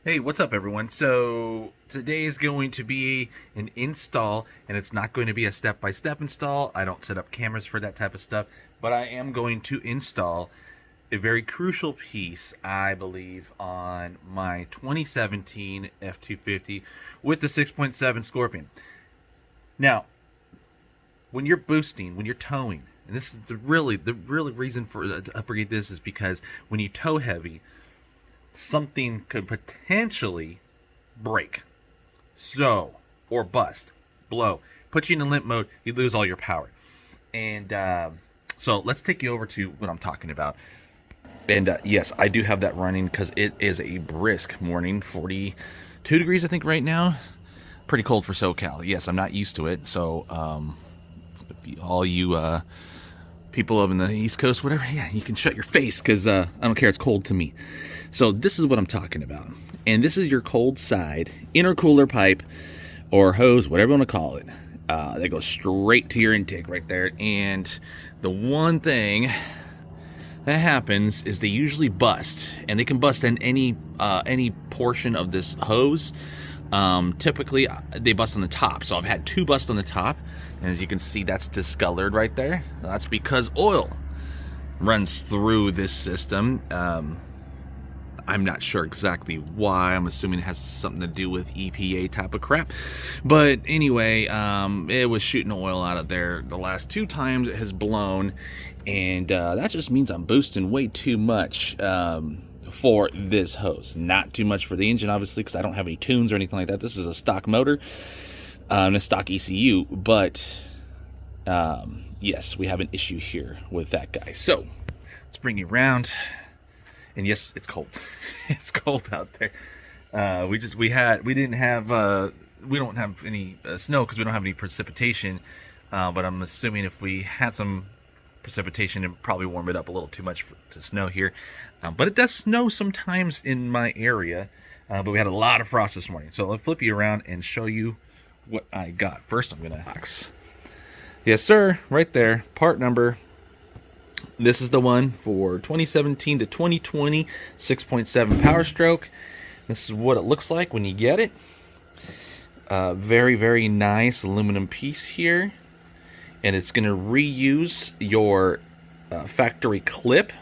Hey, what's up everyone? So today is going to be an install, and it's not going to be a step-by-step install. I don't set up cameras for that type of stuff, but I am going to install a very crucial piece, I believe, on my 2017 F-250 with the 6.7 Scorpion. Now, when you're boosting, when you're towing, and this is the really reason for to upgrade this is because when you tow heavy, something could potentially break, or bust, blow, put you in a limp mode. You lose all your power. And so let's take you over to what I'm talking about. And yes, I do have that running because it is a brisk morning, 42 degrees I think right now. Pretty cold for SoCal. Yes, I'm not used to it. So all you people up in the East Coast, whatever, yeah, you can shut your face because I don't care. It's cold to me. So this is what I'm talking about. And this is your cold side intercooler pipe or hose, whatever you want to call it. That goes straight to your intake right there. And the one thing that happens is they usually bust, and they can bust in any portion of this hose. Typically they bust on the top. So I've had two busts on the top, and as you can see, that's discolored right there. That's because oil runs through this system. I'm not sure exactly why. I'm assuming it has something to do with EPA type of crap. But anyway, it was shooting oil out of there. The last two times it has blown, and that just means I'm boosting way too much for this hose. Not too much for the engine, obviously, because I don't have any tunes or anything like that. This is a stock motor and a stock ECU. But yes, we have an issue here with that guy. So let's bring you around. And yes, it's cold. It's cold out there. We don't have any snow because we don't have any precipitation. But I'm assuming if we had some precipitation, it'd probably warm it up a little too much to snow here. But it does snow sometimes in my area. But we had a lot of frost this morning. So I'll flip you around and show you what I got. First, I'm gonna box. Yes, sir. Right there. Part number. This is the one for 2017 to 2020 6.7 Power Stroke. This is what it looks like when you get it. Very nice aluminum piece here, and it's going to reuse your factory clip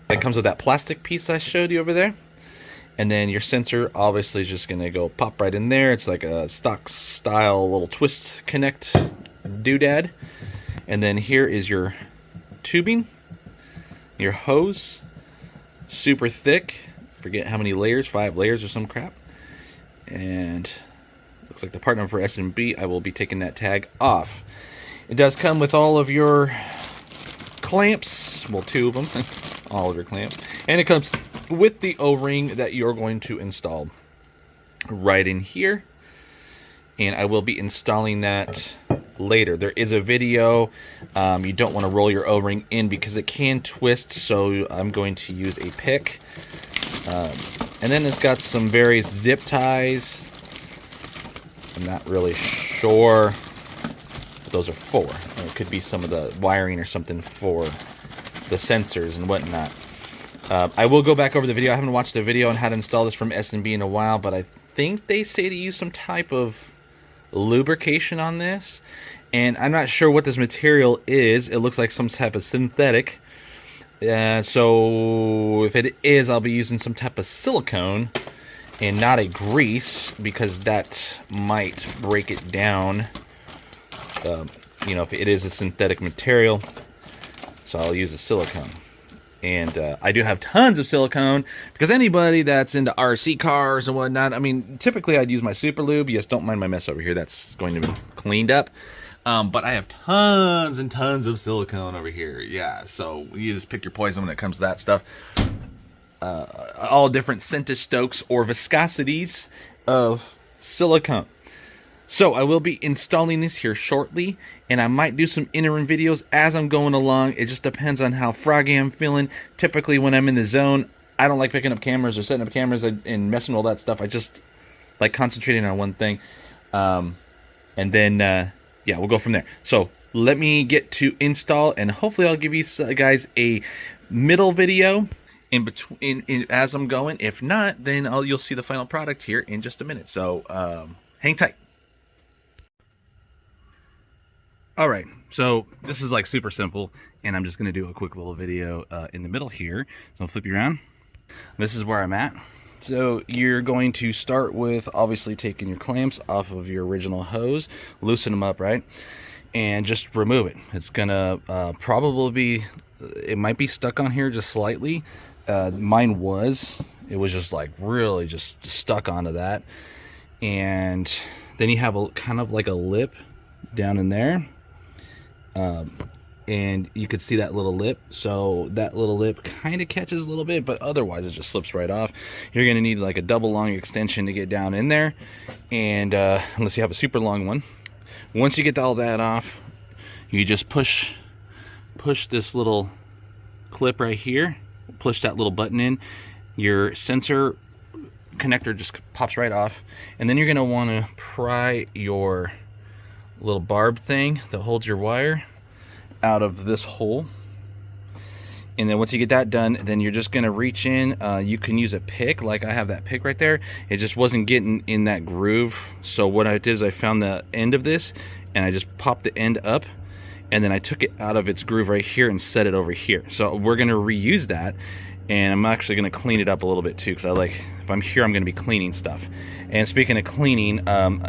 that comes with that plastic piece I showed you over there. And then your sensor obviously is just going to go pop right in there. It's like a stock style little twist connect doodad. And then here is your tubing, your hose, super thick, forget how many layers, 5 layers or some crap. And looks like the part number for S&B, I will be taking that tag off. It does come with all of your clamps, well, 2 of them, all of your clamps, and it comes with the O-ring that you're going to install right in here. And I will be installing that later. There is a video. You don't want to roll your O-ring in because it can twist, so I'm going to use a pick. And then it's got some various zip ties. I'm not really sure what those are for. It could be some of the wiring or something for the sensors and whatnot. I will go back over the video. I haven't watched the video on how to install this from S&B in a while, but I think they say to use some type of lubrication on this, and I'm not sure what this material is. It looks like some type of synthetic, so if it is, I'll be using some type of silicone and not a grease, because that might break it down, you know, if it is a synthetic material. So I'll use a silicone. And I do have tons of silicone, because anybody that's into RC cars and whatnot, I mean, typically I'd use my super lube. Yes, don't mind my mess over here. That's going to be cleaned up. But I have tons and tons of silicone over here. Yeah, so you just pick your poison when it comes to that stuff. All different centistokes or viscosities of silicone. So I will be installing this here shortly, and I might do some interim videos as I'm going along. It just depends on how froggy I'm feeling. Typically when I'm in the zone, I don't like picking up cameras or setting up cameras and messing with all that stuff. I just like concentrating on one thing. And then, yeah, we'll go from there. So let me get to install, and hopefully I'll give you guys a middle video in between as I'm going. If not, then you'll see the final product here in just a minute. So hang tight. All right, so this is like super simple, and I'm just going to do a quick little video in the middle here. So I'll flip you around. This is where I'm at. So you're going to start with obviously taking your clamps off of your original hose, loosen them up, right? And just remove it. It's gonna probably be, it might be stuck on here just slightly. Mine was. It was just like really just stuck onto that. And then you have a kind of like a lip down in there. And you could see that little lip, so that little lip kind of catches a little bit, but otherwise it just slips right off. You're going to need like a double long extension to get down in there, and unless you have a super long one. Once you get all that off, you just push this little clip right here, push that little button in, your sensor connector just pops right off, and then you're going to want to pry your little barb thing that holds your wire out of this hole. And then once you get that done, then you're just going to reach in. You can use a pick, like I have that pick right there. It just wasn't getting in that groove, so what I did is I found the end of this and I just popped the end up, and then I took it out of its groove right here and set it over here. So we're going to reuse that, and I'm actually going to clean it up a little bit too, because I like, if I'm here, I'm going to be cleaning stuff. And speaking of cleaning,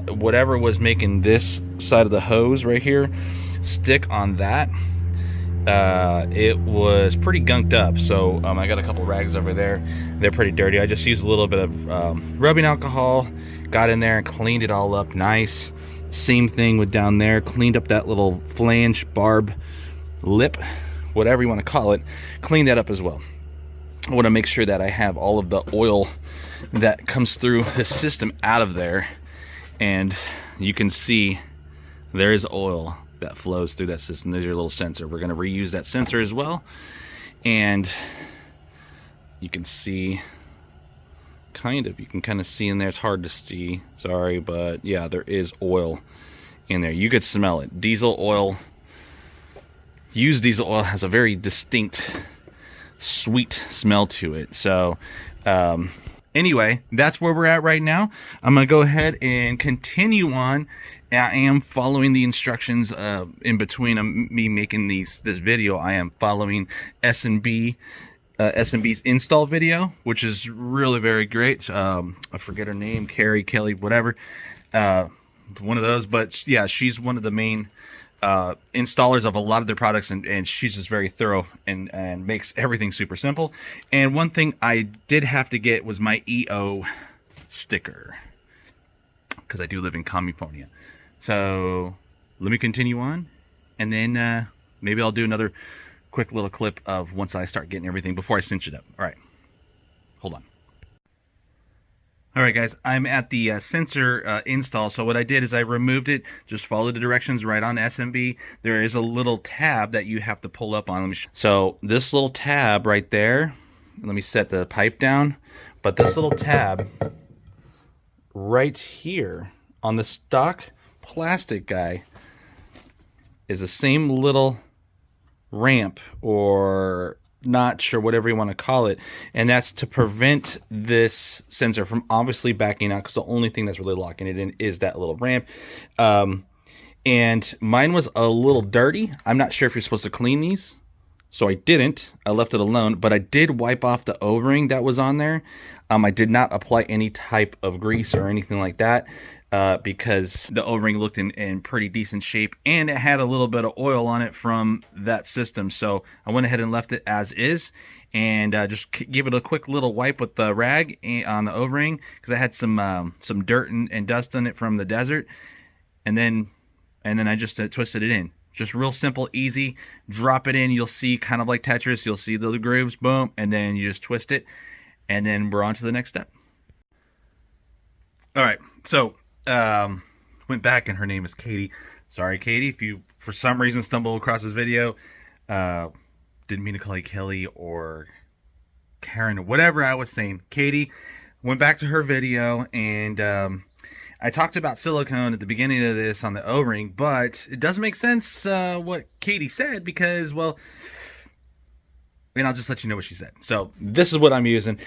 whatever was making this side of the hose right here stick on that, it was pretty gunked up. So I got a couple rags over there. They're pretty dirty. I just used a little bit of rubbing alcohol, got in there and cleaned it all up nice. Same thing with down there, cleaned up that little flange, barb, lip, whatever you want to call it, cleaned that up as well. I want to make sure that I have all of the oil that comes through the system out of there, and you can see there is oil that flows through that system. There's your little sensor. We're going to reuse that sensor as well, and you can see you can kind of see in there. It's hard to see, sorry, but yeah, there is oil in there. You could smell it. Diesel oil, used diesel oil has a very distinct sweet smell to it. So anyway, that's where we're at right now. I'm gonna go ahead and continue on. I am following the instructions in between me making this video. I am following SMB's install video, which is really very great. I forget her name, Carrie, Kelly, whatever, one of those, but yeah, she's one of the main installers of a lot of their products, and she's just very thorough and makes everything super simple. And one thing I did have to get was my EO sticker, because I do live in California. So let me continue on, and then maybe I'll do another quick little clip of once I start getting everything before I cinch it up. All right, hold on. All right, guys, I'm at the sensor install. So what I did is I removed it, just followed the directions right on SMB. There is a little tab that you have to pull up on. So this little tab right there, let me set the pipe down, but this little tab right here on the stock plastic guy is the same little ramp, or not sure, whatever you want to call it, and that's to prevent this sensor from obviously backing out, because the only thing that's really locking it in is that little ramp. And mine was a little dirty. I'm not sure if you're supposed to clean these, so I didn't. I left it alone, but I did wipe off the O-ring that was on there. I did not apply any type of grease or anything like that, because the O-ring looked in pretty decent shape, and it had a little bit of oil on it from that system. So I went ahead and left it as is, and just give it a quick little wipe with the rag on the O-ring, because I had some dirt and dust on it from the desert, and then I just twisted it in. Just real simple, easy. Drop it in. You'll see, kind of like Tetris, you'll see the grooves, boom, and then you just twist it, and then we're on to the next step. All right, so went back, and her name is Katie. Sorry, Katie, if you for some reason stumble across this video. Didn't mean to call you Kelly or Karen or whatever I was saying. Katie, went back to her video, and I talked about silicone at the beginning of this on the O-ring, but it doesn't make sense what Katie said, because, well, and I'll just let you know what she said. So this is what I'm using.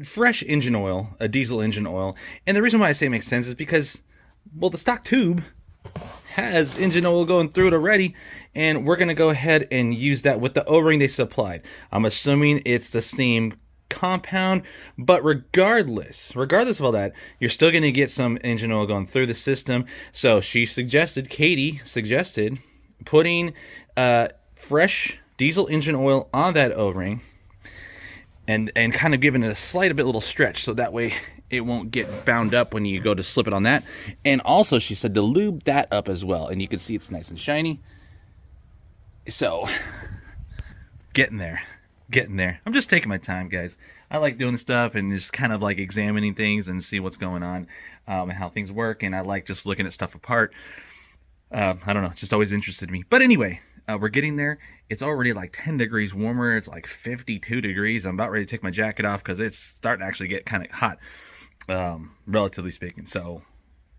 Fresh engine oil, a diesel engine oil. And the reason why I say it makes sense is because, well, the stock tube has engine oil going through it already, and we're going to go ahead and use that with the O-ring they supplied. I'm assuming it's the same compound, but regardless of all that, you're still going to get some engine oil going through the system. So Katie suggested putting fresh diesel engine oil on that O-ring and kind of giving it a little stretch, so that way it won't get bound up when you go to slip it on that. And also she said to lube that up as well, and you can see it's nice and shiny. So getting there. I'm just taking my time, guys. I like doing stuff and just kind of like examining things and see what's going on, and how things work, and I like just looking at stuff apart. I don't know, it's just always interested me. But anyway, we're getting there. It's already like 10 degrees warmer. It's like 52 degrees. I'm about ready to take my jacket off because it's starting to actually get kind of hot, relatively speaking. So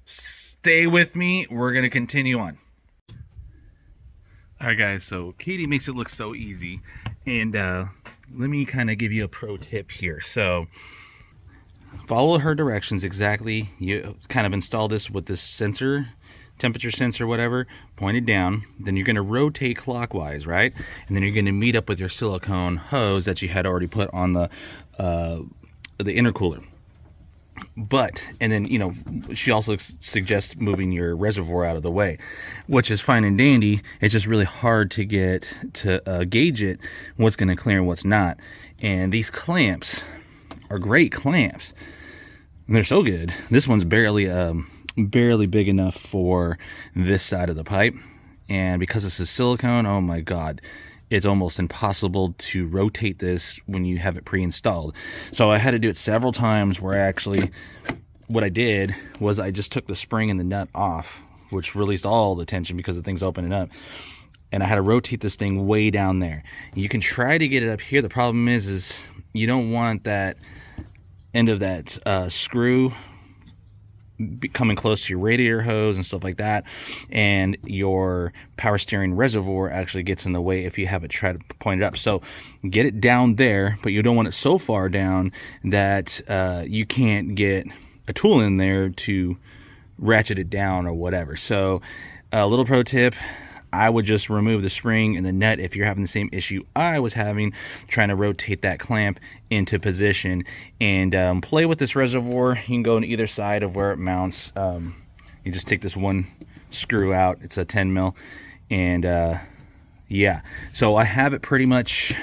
stay with me. We're going to continue on. All right, guys, so Katie makes it look so easy. And let me kind of give you a pro tip here. So follow her directions exactly. You kind of install this with this sensor, temperature sensor, whatever, pointed down. Then you're going to rotate clockwise, right? And then you're going to meet up with your silicone hose that you had already put on the intercooler. And then, you know, she also suggests moving your reservoir out of the way, which is fine and dandy. It's just really hard to get to gauge it, what's going to clear and what's not. And these clamps are great clamps. And they're so good. This one's barely big enough for this side of the pipe. And because this is silicone, oh my God, it's almost impossible to rotate this when you have it pre-installed. So I had to do it several times where what I did was I just took the spring and the nut off, which released all the tension because the thing's opening up. And I had to rotate this thing way down there. You can try to get it up here. The problem is you don't want that end of that screw coming close to your radiator hose and stuff like that, and your power steering reservoir actually gets in the way if you have it try to point it up. So get it down there, but you don't want it so far down that you can't get a tool in there to ratchet it down or whatever. So a little pro tip, I would just remove the spring and the nut if you're having the same issue I was having, trying to rotate that clamp into position, and play with this reservoir. You can go on either side of where it mounts. You just take this one screw out. It's a 10 mil, and yeah. So I have it pretty much.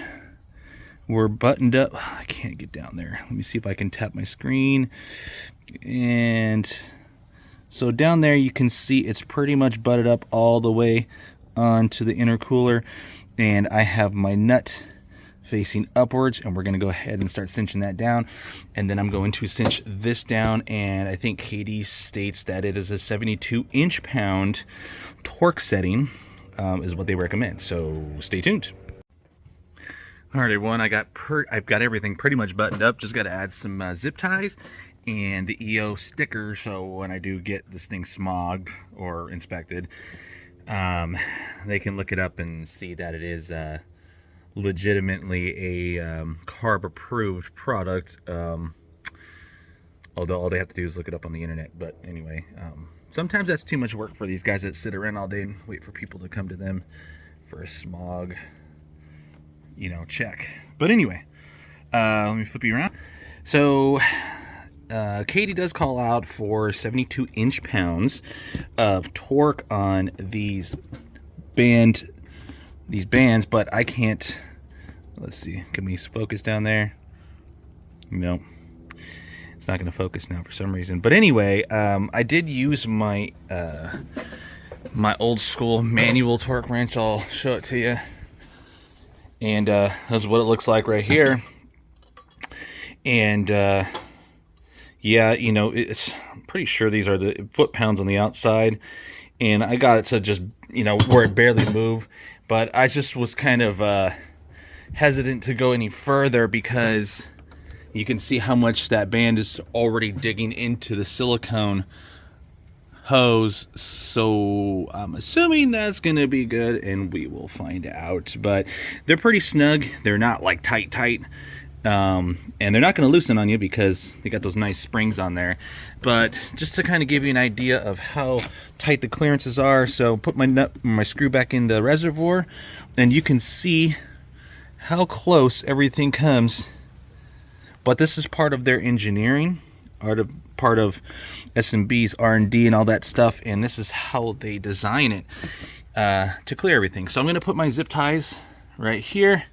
We're buttoned up. I can't get down there. Let me see if I can tap my screen. And so down there you can see it's pretty much butted up all the way onto the intercooler, and I have my nut facing upwards, and we're going to go ahead and start cinching that down. And then I'm going to cinch this down, and I think Katie states that it is a 72 inch-pound torque setting is what they recommend. So stay tuned. All right, everyone, I've got everything pretty much buttoned up. Just got to add some zip ties and the EO sticker, so when I do get this thing smogged or inspected, they can look it up and see that it is legitimately a CARB approved product, although all they have to do is look it up on the internet. But anyway, sometimes that's too much work for these guys that sit around all day and wait for people to come to them for a smog, check. But anyway, let me flip you around. So Katie does call out for 72 inch-pounds of torque on these bands, but I can't. Let's see, can we focus down there? No, it's not going to focus now for some reason. But anyway, I did use my my old school manual torque wrench. I'll show it to you, and that's what it looks like right here. And yeah, I'm pretty sure these are the foot-pounds on the outside, and I got it to just, where it barely moved. But I just was kind of hesitant to go any further because you can see how much that band is already digging into the silicone hose, so I'm assuming that's gonna be good, and we will find out. But they're pretty snug. They're not like tight, and they're not going to loosen on you because they got those nice springs on there. But just to kind of give you an idea of how tight the clearances are, so put my screw back in the reservoir, and you can see how close everything comes. But this is part of their engineering, part of S&B's R&D and all that stuff, and this is how they design it to clear everything. So I'm going to put my zip ties right here,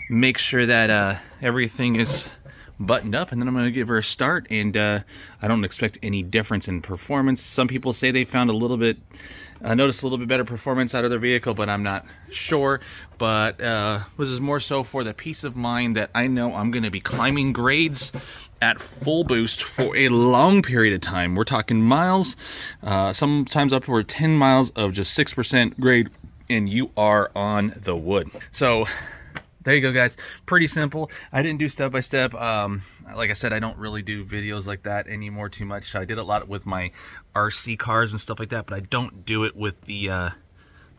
make sure that everything is buttoned up, and then I'm going to give her a start. And I don't expect any difference in performance. Some people say they found noticed a little bit better performance out of their vehicle, but I'm not sure. But this is more so for the peace of mind that I know I'm going to be climbing grades at full boost for a long period of time. We're talking miles, sometimes upward 10 miles of just 6% grade, and you are on the wood. So there you go, guys. Pretty simple. I didn't do step by step. Like I said, I don't really do videos like that anymore too much. I did a lot with my RC cars and stuff like that, but I don't do it with the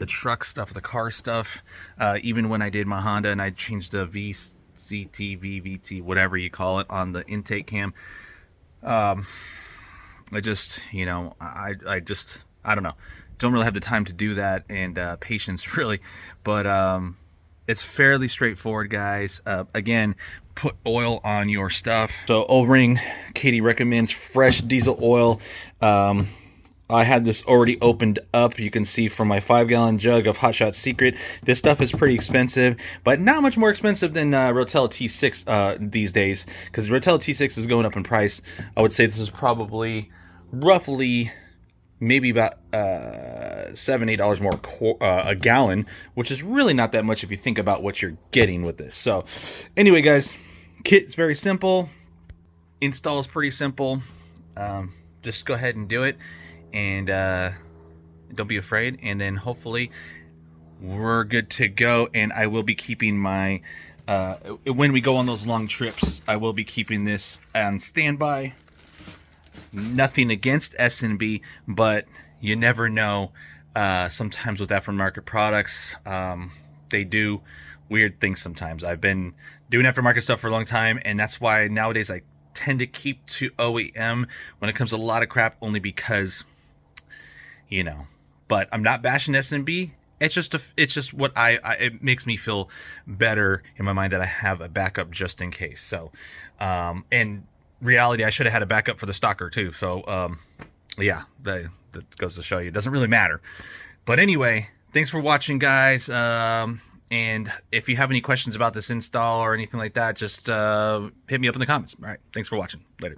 truck stuff, the car stuff. Even when I did my Honda and I changed the VCT, VVT, whatever you call it, on the intake cam. I just, I don't know. Don't really have the time to do that, and patience really, but it's fairly straightforward, guys. Again, put oil on your stuff. So O-ring, Katie recommends fresh diesel oil. I had this already opened up. You can see from my 5-gallon jug of Hot Shot Secret. This stuff is pretty expensive, but not much more expensive than Rotella T6 these days, because Rotella T6 is going up in price. I would say this is probably roughly maybe about $7-8 more a gallon, which is really not that much if you think about what you're getting with this. So anyway, guys, kit is very simple. Install is pretty simple. Just go ahead and do it, and don't be afraid, and then hopefully we're good to go. And I will be keeping my when we go on those long trips, I will be keeping this on standby. Nothing against S&B, but you never know. Sometimes with aftermarket products, they do weird things sometimes. I've been doing aftermarket stuff for a long time, and that's why nowadays I tend to keep to OEM when it comes to a lot of crap, only because, but I'm not bashing S&B. It's just what it makes me feel better in my mind that I have a backup just in case. So, and reality, I should have had a backup for the Stalker too. So, yeah, that goes to show you, it doesn't really matter. But anyway, thanks for watching, guys. And if you have any questions about this install or anything like that, just hit me up in the comments. All right, thanks for watching. Later.